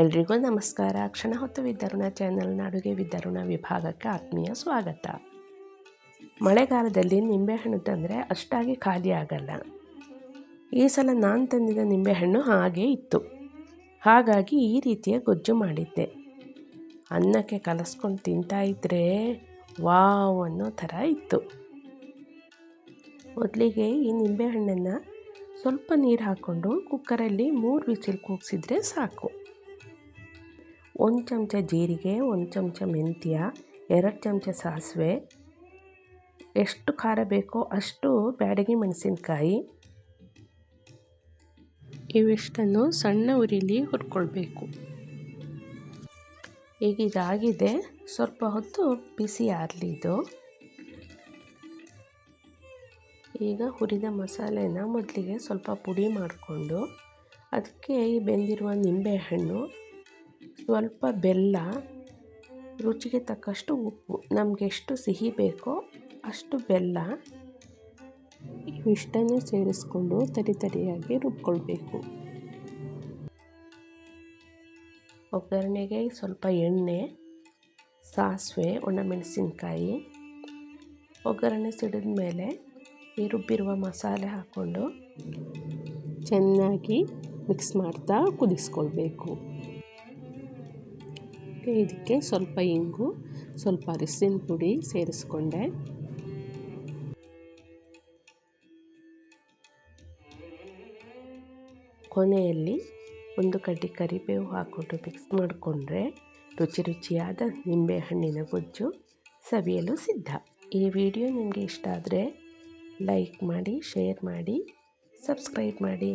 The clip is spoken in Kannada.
ಎಲ್ರಿಗೂ ನಮಸ್ಕಾರ. ಕ್ಷಣ ಹೊತ್ತು ವಿದ್ಯಾರುಣ ಚಾನೆಲ್ನ ಅಡುಗೆ ವಿದ್ಯಾರುಣ ವಿಭಾಗಕ್ಕೆ ಆತ್ಮೀಯ ಸ್ವಾಗತ. ಮಳೆಗಾಲದಲ್ಲಿ ನಿಂಬೆಹಣ್ಣು ತಂದರೆ ಅಷ್ಟಾಗಿ ಖಾಲಿ ಆಗಲ್ಲ. ಈ ಸಲ ನಾನು ತಂದಿದ್ದ ನಿಂಬೆಹಣ್ಣು ಹಾಗೇ ಇತ್ತು. ಹಾಗಾಗಿ ಈ ರೀತಿಯ ಗೊಜ್ಜು ಮಾಡಿದ್ದೆ. ಅನ್ನಕ್ಕೆ ಕಲಸ್ಕೊಂಡು ತಿಂತಾಯಿದ್ರೆ ವಾವ್ ಅನ್ನೋ ಥರ ಇತ್ತು. ಮೊದಲಿಗೆ ಈ ನಿಂಬೆಹಣ್ಣನ್ನು ಸ್ವಲ್ಪ ನೀರು ಹಾಕ್ಕೊಂಡು ಕುಕ್ಕರಲ್ಲಿ 3 ವಿಸಿಲ್ ಕೂಗಿಸಿದ್ರೆ ಸಾಕು. 1 ಚಮಚ ಜೀರಿಗೆ, 1 ಚಮಚ ಮೆಂತ್ಯ, 2 ಚಮಚ ಸಾಸಿವೆ, ಎಷ್ಟು ಖಾರ ಬೇಕೋ ಅಷ್ಟು ಬ್ಯಾಡಗಿ ಮೆಣಸಿನ್ಕಾಯಿ, ಇವಿಷ್ಟನ್ನು ಸಣ್ಣ ಉರಿಲಿ ಹುರ್ಕೊಳ್ಬೇಕು. ಈಗ ಇದಾಗಿದೆ. ಸ್ವಲ್ಪ ಹೊತ್ತು ಬಿಸಿ ಆರಲಿ ಇದು. ಈಗ ಹುರಿದ ಮಸಾಲೆನ ಮೊದಲಿಗೆ ಸ್ವಲ್ಪ ಪುಡಿ ಮಾಡಿಕೊಂಡು ಅದಕ್ಕೆ ಈ ಬೆಂದಿರುವ ನಿಂಬೆಹಣ್ಣು, ಸ್ವಲ್ಪ ಬೆಲ್ಲ, ರುಚಿಗೆ ತಕ್ಕಷ್ಟು ಉಪ್ಪು, ನಮಗೆ ಎಷ್ಟು ಸಿಹಿ ಬೇಕೋ ಅಷ್ಟು ಬೆಲ್ಲ, ಇವಿಷ್ಟನ್ನು ಸೇರಿಸ್ಕೊಂಡು ತರಿಯಾಗಿ ರುಬ್ಕೊಳ್ಬೇಕು. ಒಗ್ಗರಣೆಗೆ ಸ್ವಲ್ಪ ಎಣ್ಣೆ, ಸಾಸಿವೆ, ಒಣಮೆಣಸಿನ್ಕಾಯಿ, ಒಗ್ಗರಣೆ ಸಿಡಿದ ಮೇಲೆ ಈ ರುಬ್ಬಿರುವ ಮಸಾಲೆ ಹಾಕ್ಕೊಂಡು ಚೆನ್ನಾಗಿ ಮಿಕ್ಸ್ ಮಾಡ್ತಾ ಕುದಿಸ್ಕೊಳ್ಬೇಕು. ಇದಕ್ಕೆ ಸ್ವಲ್ಪ ಇಂಗು, ಸ್ವಲ್ಪ ಅರಿಶಿನ ಪುಡಿ ಸೇರಿಸ್ಕೊಂಡೆ. ಕೊನೆಯಲ್ಲಿ 1 ಕಡ್ಡಿ ಕರಿಬೇವು ಹಾಕ್ಕೊಂಡು ಮಿಕ್ಸ್ ಮಾಡಿಕೊಂಡ್ರೆ ರುಚಿಯಾದ ನಿಂಬೆಹಣ್ಣಿನ ಗೊಜ್ಜು ಸವಿಯಲು ಸಿದ್ಧ. ಈ ವಿಡಿಯೋ ನಿಮಗೆ ಇಷ್ಟ ಆದರೆ ಲೈಕ್ ಮಾಡಿ, ಶೇರ್ ಮಾಡಿ, ಸಬ್ಸ್ಕ್ರೈಬ್ ಮಾಡಿ.